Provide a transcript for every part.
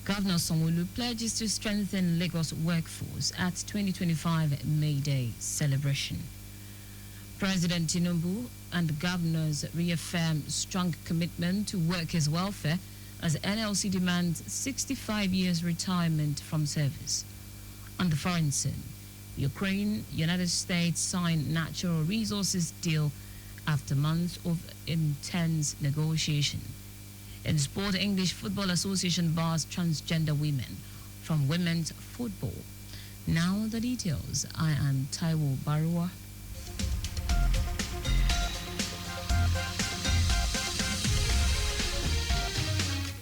Governor Sanwo-Olu pledges to strengthen Lagos workforce at 2025 May Day celebration. President Tinubu and governors reaffirm strong commitment to workers' welfare as NLC demands 65 years retirement from service. On the foreign scene, Ukraine, United States signed natural resources deal after months of intense negotiation. In sport, English Football Association bars transgender women from women's football. Now the details. I am Taiwo Baruwa.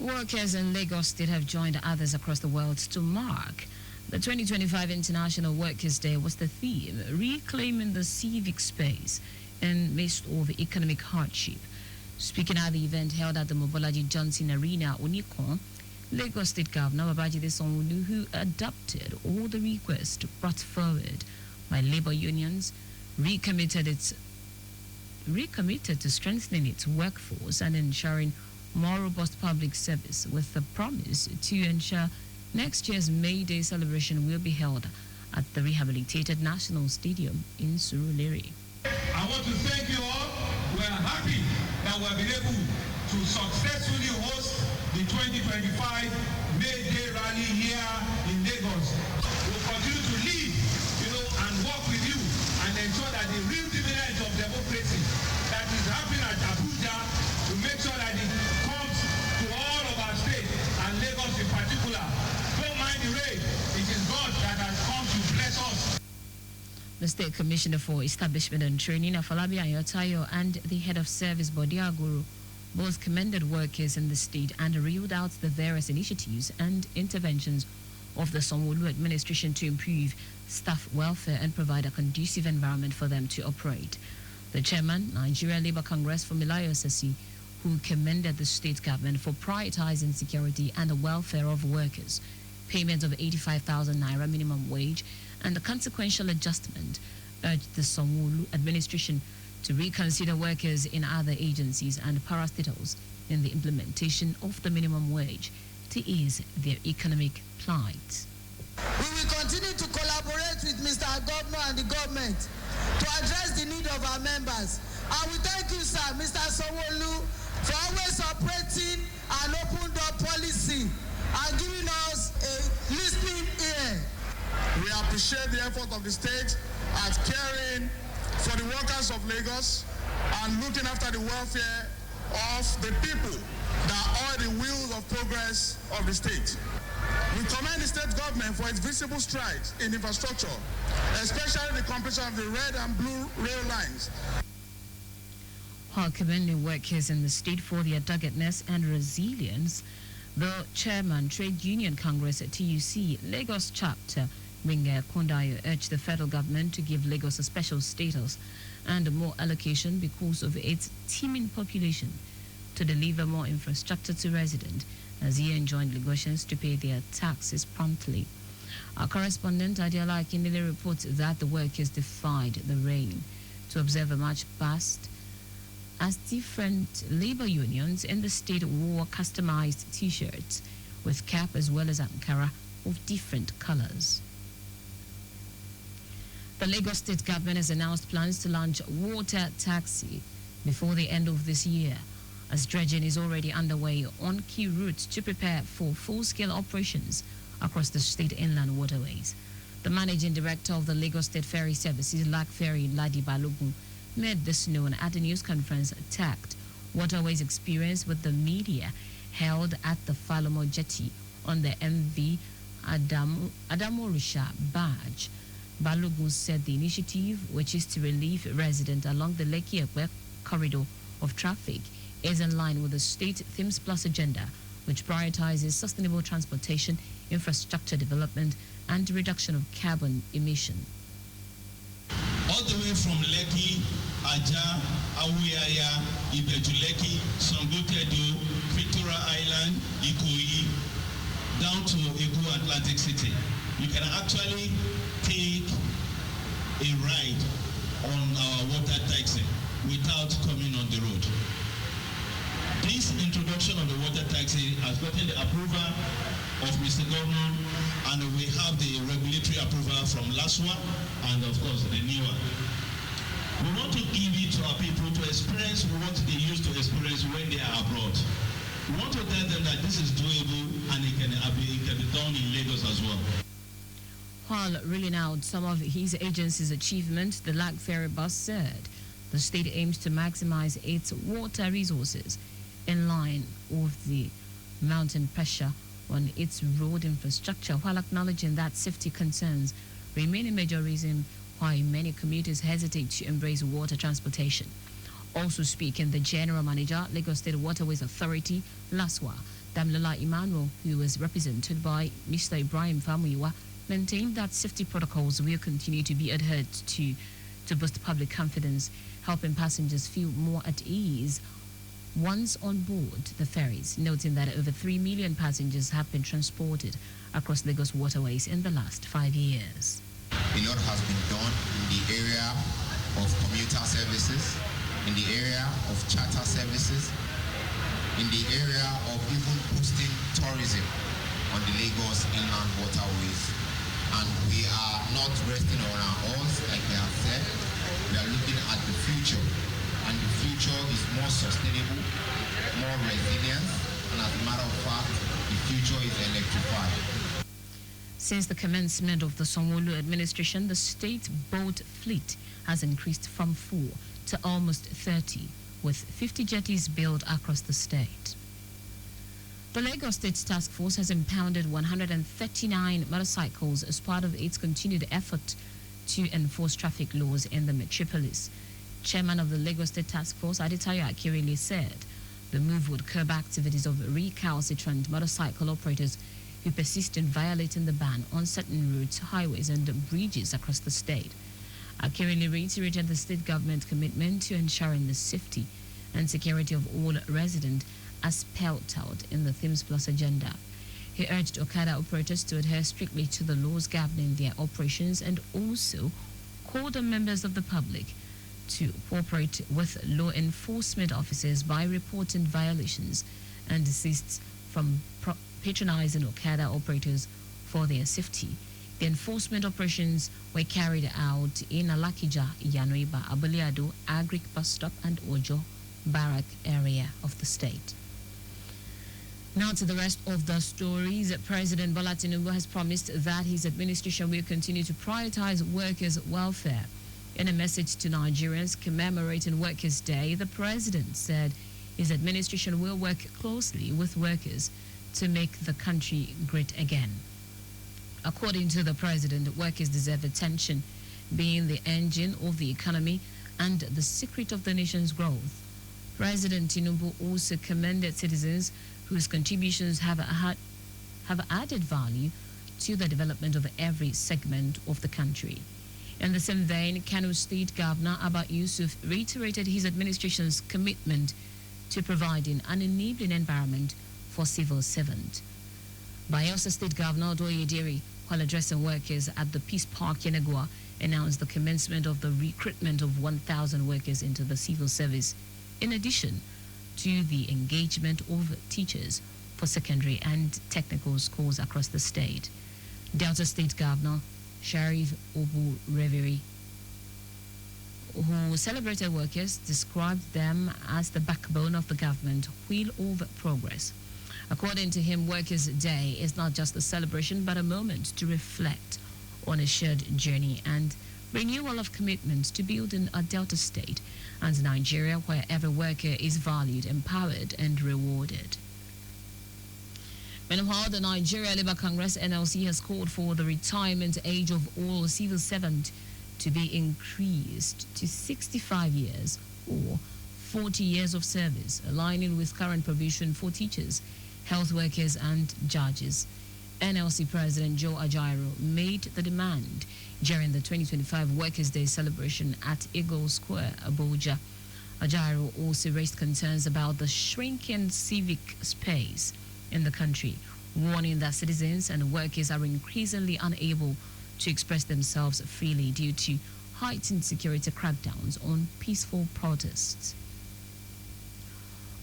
Workers in Lagos State have joined others across the world to mark the 2025 International Workers' Day. Was the theme, reclaiming the civic space in midst of economic hardship. Speaking at the event held at the Mobolaji Johnson Arena, Onikon, Lagos State Governor Babajide Sanwo-Olu, who adopted all the requests brought forward by labor unions, recommitted to strengthening its workforce and ensuring more robust public service, with the promise to ensure next year's May Day celebration will be held at the rehabilitated National Stadium in Surulere. I want to thank you all. We are happy that we have been able to successfully host the 2025 May Day rally here in Lagos. We will continue to lead, and work with you and ensure that the real dividends of democracy that is happening at Abuja, to make sure that it comes to all of our states and Lagos in particular. Don't mind the rain. It is God that has come to bless us. The State Commissioner for Establishment and Training, Afolabi Ayotayo, and the Head of Service, Bode Aguru, both commended workers in the state and reeled out the various initiatives and interventions of the Sanwo-Olu administration to improve staff welfare and provide a conducive environment for them to operate. The chairman, Nigeria Labour Congress, Fumilayo Sesi, who commended the state government for prioritizing security and the welfare of workers, payment of 85,000 naira minimum wage, and the consequential adjustment, urged the Sanwo-Olu administration to reconsider workers in other agencies and parastatals in the implementation of the minimum wage to ease their economic plight. We will continue to collaborate with Mr. Governor and the government to address the need of our members. And we thank you, sir, Mr. Sanwo-Olu, for always operating an open door policy and giving us a listening ear. We appreciate the effort of the state at caring for the workers of Lagos and looking after the welfare of the people that are the wheels of progress of the state. We commend the state government for its visible strides in infrastructure, especially the completion of the red and blue rail lines. While commending workers in the state for their doggedness and resilience, the chairman, Trade Union Congress TUC, Lagos chapter, Minga Kondayo, urged the federal government to give Lagos a special status and more allocation because of its teeming population, to deliver more infrastructure to residents, as he enjoined Lagosians to pay their taxes promptly. Our correspondent, Adiola Akindele, reports that the workers defied the rain to observe a march past as different labor unions in the state wore customized T-shirts with cap as well as Ankara of different colors. The Lagos State government has announced plans to launch water taxi before the end of this year, as dredging is already underway on key routes to prepare for full-scale operations across the state inland waterways. The managing director of the Lagos State Ferry Services, Lak Ferry, Ladi Balogun, made this known at a news conference tagged Waterways Experience with the media held at the Falomo Jetty on the MV Adamorisha barge. Balogun said the initiative, which is to relieve residents along the Lekki-Ekpe corridor of traffic, is in line with the state Themes Plus agenda, which prioritizes sustainable transportation, infrastructure development, and reduction of carbon emission. All the way from Lekki, Aja, Awuyaya, Ibejuleki, Sangotedo, Victoria Island, Ikoyi, down to Eko Atlantic City. You can actually take a ride on our water taxi without coming on the road. This introduction of the water taxi has gotten the approval of Mr. Governor, and we have the regulatory approval from LASWA and of course the NEWA. We want to give it to our people to experience what they used to experience when they are abroad. We want to tell them that this is doable and it can be done in Lagos as well. While ruling out some of his agency's achievements, the Lag Ferry bus said the state aims to maximize its water resources in line with the mountain pressure on its road infrastructure, while acknowledging that safety concerns remain a major reason why many commuters hesitate to embrace water transportation. Also speaking, the General Manager, Lagos State Waterways Authority, LASWA, Damlola Emmanuel, who was represented by Mr. Ibrahim Famuyiwa, maintained that safety protocols will continue to be adhered to boost public confidence, helping passengers feel more at ease once on board the ferries, noting that over 3 million passengers have been transported across Lagos waterways in the last 5 years. A lot has been done in the area of commuter services, in the area of charter services, in the area of even boosting tourism on the Lagos inland waterways. And we are not resting on our oars, like they have said. We are looking at the future, and the future is more sustainable, more resilient, and as a matter of fact, the future is electrified. Since the commencement of the Sanwo-Olu administration, the state boat fleet has increased from 4 to almost 30, with 50 jetties built across the state. The Lagos State Task Force has impounded 139 motorcycles as part of its continued effort to enforce traffic laws in the metropolis. Chairman of the Lagos State Task Force, Adetayo Akirile, said the move would curb activities of recalcitrant motorcycle operators who persist in violating the ban on certain routes, highways, and bridges across the state. Akirile reiterated the state government commitment to ensuring the safety and security of all residents as spelled out in the Themes Plus agenda. He urged Okada operators to adhere strictly to the laws governing their operations and also called on members of the public to cooperate with law enforcement officers by reporting violations and desist from patronizing Okada operators for their safety. The enforcement operations were carried out in Alakija, Yanoiba, Aboliado, Agric Bus Stop, and Ojo Barrack area of the state. Now to the rest of the stories. President Bola Tinubu has promised that his administration will continue to prioritize workers' welfare. In a message to Nigerians commemorating Workers' Day, the president said his administration will work closely with workers to make the country great again. According to the president, workers deserve attention, being the engine of the economy and the secret of the nation's growth. President Tinubu also commended citizens whose contributions have added value to the development of every segment of the country. In the same vein, Kano State Governor Abba Yusuf reiterated his administration's commitment to providing an enabling environment for civil servants. Bayelsa State Governor Odoye Diri, while addressing workers at the Peace Park Yenagua, announced the commencement of the recruitment of 1,000 workers into the civil service, in addition to the engagement of teachers for secondary and technical schools across the state. Delta State Governor Sharif Obu Reveri, who celebrated workers, described them as the backbone of the government wheel of progress. According to him, Workers' Day is not just a celebration but a moment to reflect on a shared journey and renewal of commitment to building a Delta state and Nigeria where every worker is valued, empowered, and rewarded. Meanwhile, the Nigeria Labour Congress NLC has called for the retirement age of all civil servants to be increased to 65 years or 40 years of service, aligning with current provision for teachers, health workers, and judges. NLC President Joe Ajaero made the demand during the 2025 Workers' Day celebration at Eagle Square, Abuja. Ajaero also raised concerns about the shrinking civic space in the country, warning that citizens and workers are increasingly unable to express themselves freely due to heightened security crackdowns on peaceful protests.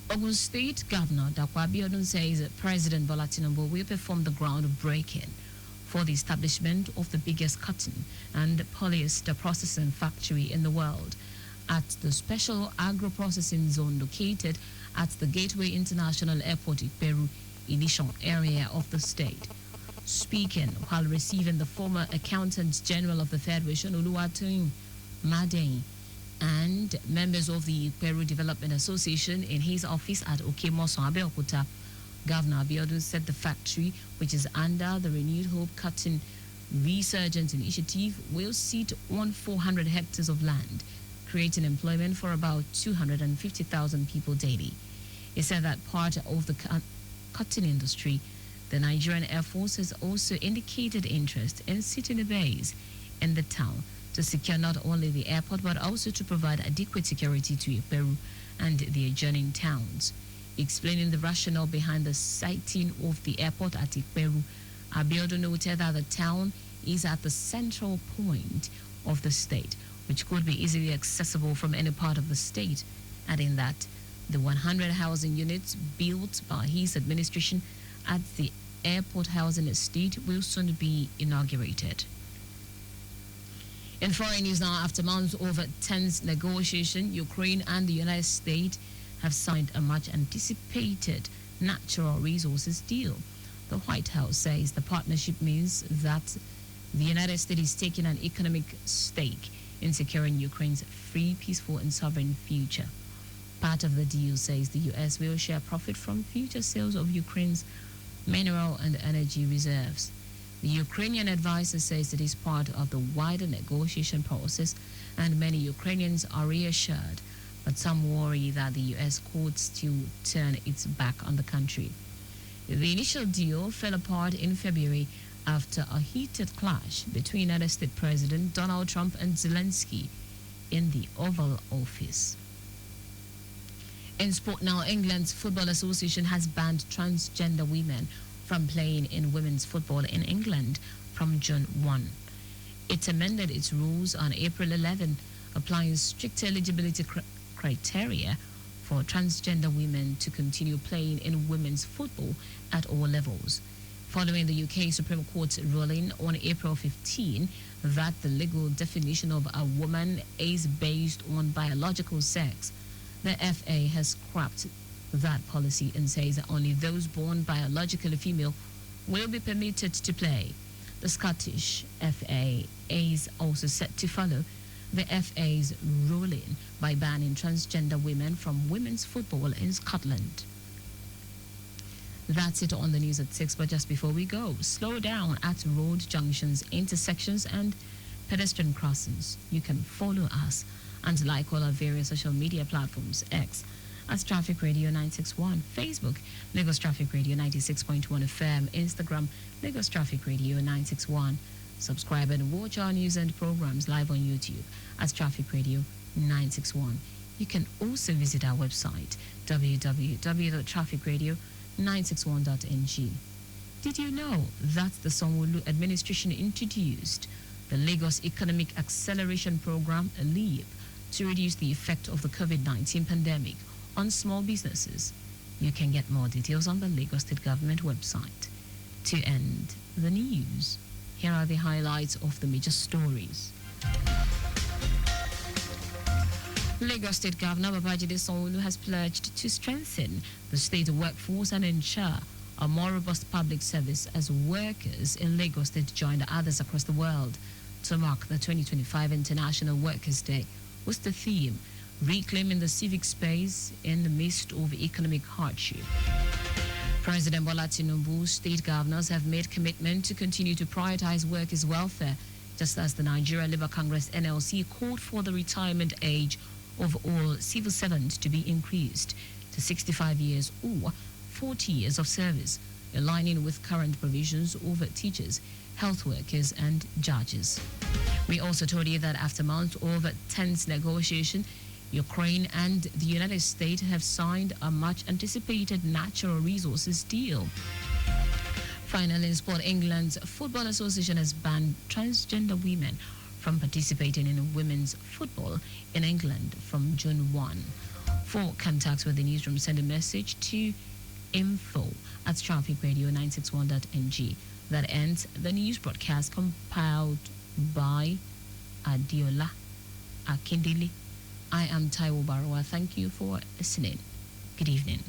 Ogun State Governor Taiwo Baruwa says that President Bola Tinubu will perform the groundbreaking for the establishment of the biggest cotton and polyester processing factory in the world at the special agro-processing zone located at the Gateway International Airport in Peru, initial area of the state. Speaking while receiving the former Accountant General of the Federation, Oluwatoyin Madeni, and members of the Peru Development Association in his office at Okemoso, Abeokuta, Governor Abiodun said the factory, which is under the Renewed Hope Cotton Resurgence Initiative, will sit on 400 hectares of land, creating employment for about 250,000 people daily. He said that part of the cotton industry, the Nigerian Air Force has also indicated interest in setting a base in the town to secure not only the airport but also to provide adequate security to Peru and the adjoining towns. Explaining the rationale behind the siting of the airport at Peru, Abiodun noted that the town is at the central point of the state, which could be easily accessible from any part of the state, adding that the 100 housing units built by his administration at the airport housing estate will soon be inaugurated. In foreign news now, after months of tense negotiation, Ukraine and the United States have signed a much-anticipated natural resources deal. The White House says the partnership means that the United States is taking an economic stake in securing Ukraine's free, peaceful, and sovereign future. Part of the deal says the U.S. will share profit from future sales of Ukraine's mineral and energy reserves. The Ukrainian advisor says it is part of the wider negotiation process, and many Ukrainians are reassured, but some worry that the U.S. could still turn its back on the country. The initial deal fell apart in February after a heated clash between United States President Donald Trump and Zelensky in the Oval Office. In sport now, England's Football Association has banned transgender women from playing in women's football in England from June 1. It amended its rules on April 11, applying strict eligibility criteria for transgender women to continue playing in women's football at all levels. Following the UK Supreme Court's ruling on April 15 that the legal definition of a woman is based on biological sex, the FA has scrapped that policy and says that only those born biologically female will be permitted to play. The Scottish FA is also set to follow the FA's ruling by banning transgender women from women's football in Scotland. That's it on the news at 6, but just before we go, slow down at road junctions, intersections, and pedestrian crossings. You can follow us and like all our various social media platforms: X as Traffic Radio 961, Facebook Lagos Traffic Radio 96.1 FM, Instagram Lagos Traffic Radio 961. Subscribe and watch our news and programs live on YouTube as Traffic Radio 961. You can also visit our website www.trafficradio961.ng. Did you know that the Sanwo-Olu administration introduced the Lagos Economic Acceleration Program, LEAP, to reduce the effect of the COVID-19 pandemic on small businesses? You can get more details on the Lagos State Government website. To end the news, here are the highlights of the major stories. Lagos State Governor Babajide Sanwo-Olu has pledged to strengthen the state workforce and ensure a more robust public service as workers in Lagos State join others across the world to mark the 2025 International Workers' Day, with the theme Reclaiming the Civic Space in the Midst of Economic Hardship. President Bola Tinubu's state governors have made commitment to continue to prioritize workers' welfare, just as the Nigeria Labour Congress NLC called for the retirement age of all civil servants to be increased to 65 years or 40 years of service, aligning with current provisions over teachers, health workers, and judges. We also told you that after months of tense negotiation, Ukraine and the United States have signed a much-anticipated natural resources deal. Finally, in sport, England's Football Association has banned transgender women from participating in women's football in England from June 1. For contact with the newsroom, send a message to info@trafficradio961.ng. That ends the news broadcast compiled by Adiola Akindele. I am Taiwo Baruwa. Thank you for listening. Good evening.